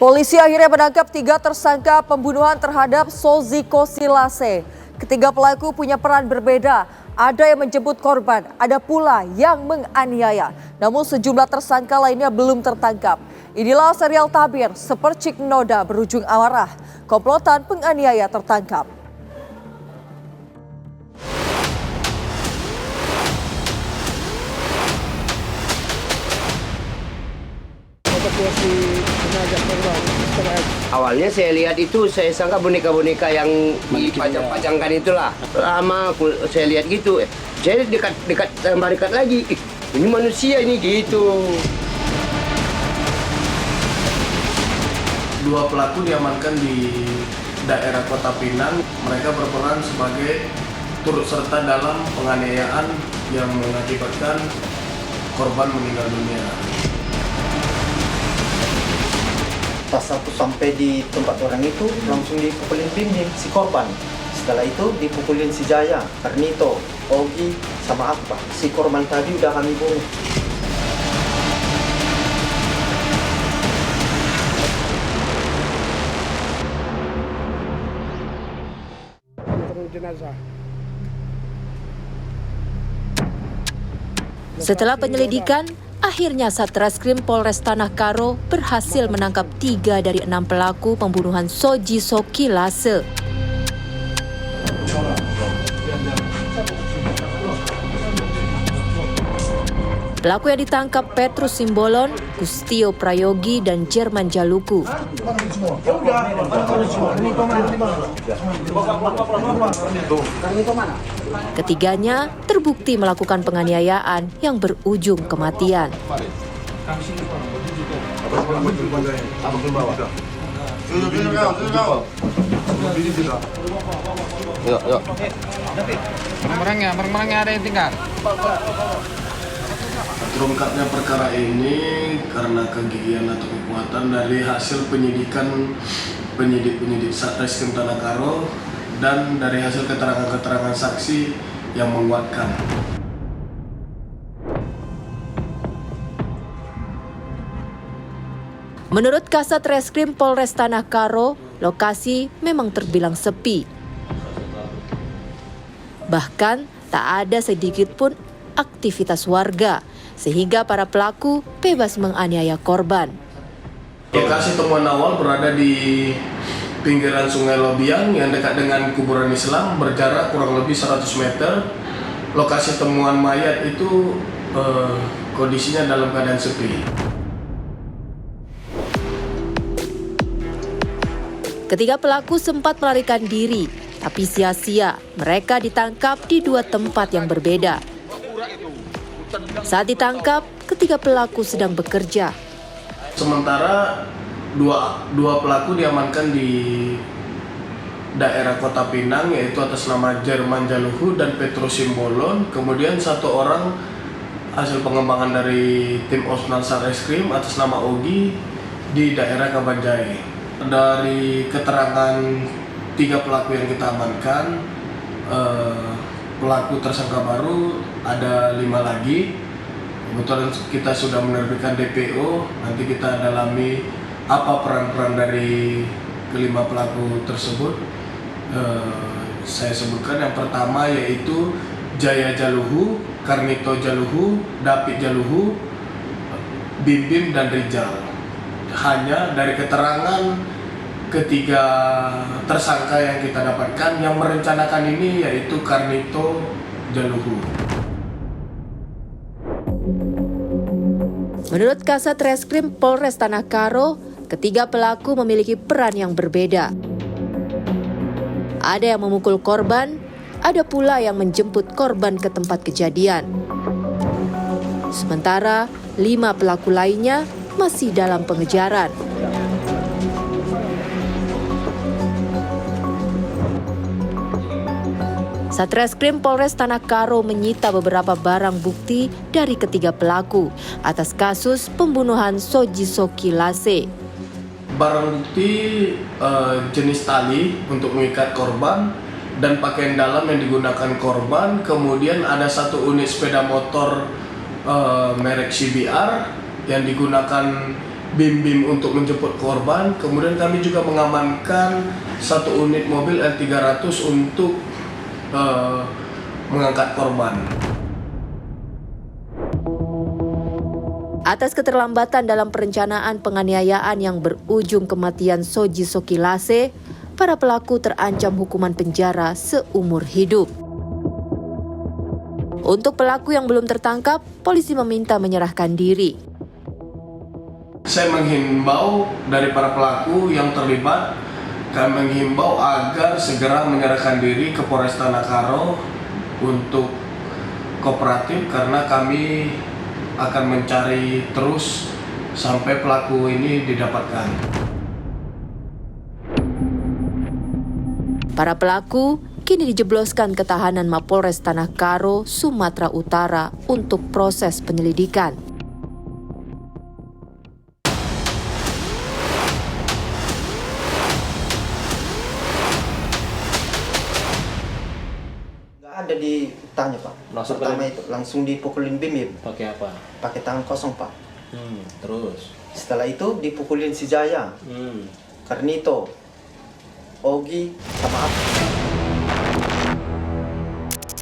Polisi akhirnya menangkap 3 tersangka pembunuhan terhadap Soziko Silase. Ketiga pelaku punya peran berbeda. Ada yang menjemput korban, ada pula yang menganiaya. Namun sejumlah tersangka lainnya belum tertangkap. Inilah serial tabir sepercik noda berujung amarah. Komplotan penganiaya tertangkap. Awalnya saya lihat itu, saya sangka boneka-boneka yang dipajang-pajangkan itulah. Lama saya lihat gitu, saya tambah dekat lagi. Ini manusia ini gitu. Dua pelaku diamankan di daerah Kota Pinang. Mereka berperan sebagai turut serta dalam penganiayaan yang mengakibatkan korban meninggal dunia. Pas satu sampai di tempat orang itu langsung dipukulin Bim si korban. Setelah itu dipukulin si Jaya, Karnito, Ogi, sama Akbar. Si korban tadi udah kami bunuh. Setelah penyelidikan, akhirnya Satreskrim Polres Tanah Karo berhasil menangkap 3 dari 6 pelaku pembunuhan Soziko Silase. Pelaku yang ditangkap Petrus Simbolon, Gustio Prayogi, dan Jerman Jaluku. Ketiganya terbukti melakukan penganiayaan yang berujung kematian. Barang-barangnya ada yang tinggal. Terungkapnya perkara ini karena kegigihan atau kekuatan dari hasil penyidikan penyidik Satreskrim Tanah Karo dan dari hasil keterangan-keterangan saksi yang menguatkan. Menurut Kasat Reskrim Polres Tanah Karo, lokasi memang terbilang sepi. Bahkan tak ada sedikit pun aktivitas warga, sehingga para pelaku bebas menganiaya korban. Lokasi temuan awal berada di pinggiran Sungai Lobiang yang dekat dengan kuburan Islam, berjarak kurang lebih 100 meter. Lokasi temuan mayat itu kondisinya dalam keadaan sepi. Ketiga pelaku sempat melarikan diri, tapi sia-sia. Mereka ditangkap di 2 tempat yang berbeda. Saat ditangkap, ketiga pelaku sedang bekerja. Sementara dua pelaku diamankan di daerah Kota Pinang, yaitu atas nama Jerman Jaluhu dan Petrus Simbolon. Kemudian 1 orang hasil pengembangan dari tim Osnal Satreskrim atas nama Ogi di daerah Kabanjai. Dari keterangan 3 pelaku yang kita amankan, pelaku tersangka baru ada 5 lagi. Kebetulan kita sudah menerbitkan DPO, nanti kita dalami apa peran-peran dari kelima pelaku tersebut. Saya sebutkan yang pertama yaitu Jaya Jaluhu, Karnito Jaluhu, David Jaluhu, Bim dan Rijal. Hanya dari keterangan ketiga tersangka yang kita dapatkan, yang merencanakan ini yaitu Karnito Jaluhu. Menurut Kasat Reskrim Polres Tanah Karo, ketiga pelaku memiliki peran yang berbeda. Ada yang memukul korban, ada pula yang menjemput korban ke tempat kejadian. Sementara 5 pelaku lainnya masih dalam pengejaran. Satreskrim Polres Tanah Karo menyita beberapa barang bukti dari ketiga pelaku atas kasus pembunuhan Soziko Silase. Barang bukti jenis tali untuk mengikat korban dan pakaian dalam yang digunakan korban. Kemudian ada 1 unit sepeda motor merek CBR yang digunakan bim-bim untuk menjemput korban. Kemudian kami juga mengamankan 1 unit mobil L300 untuk mengangkat korban. Atas keterlambatan dalam perencanaan penganiayaan yang berujung kematian Soji Sokilase, para pelaku terancam hukuman penjara seumur hidup. Untuk pelaku yang belum tertangkap, polisi meminta menyerahkan diri. Saya menghimbau dari para pelaku yang terlibat, kami menghimbau agar segera menyerahkan diri ke Polres Tanah Karo untuk kooperatif, karena kami akan mencari terus sampai pelaku ini didapatkan. Para pelaku kini dijebloskan ke tahanan Mapolres Tanah Karo, Sumatera Utara untuk proses penyelidikan. Nggak ada ditanya Pak. Masuk Pertama itu langsung dipukulin bim-bim. Pakai apa? Pakai tangan kosong Pak. Terus? Setelah itu dipukulin si Jaya, Karnito, Ogi, sama Apa.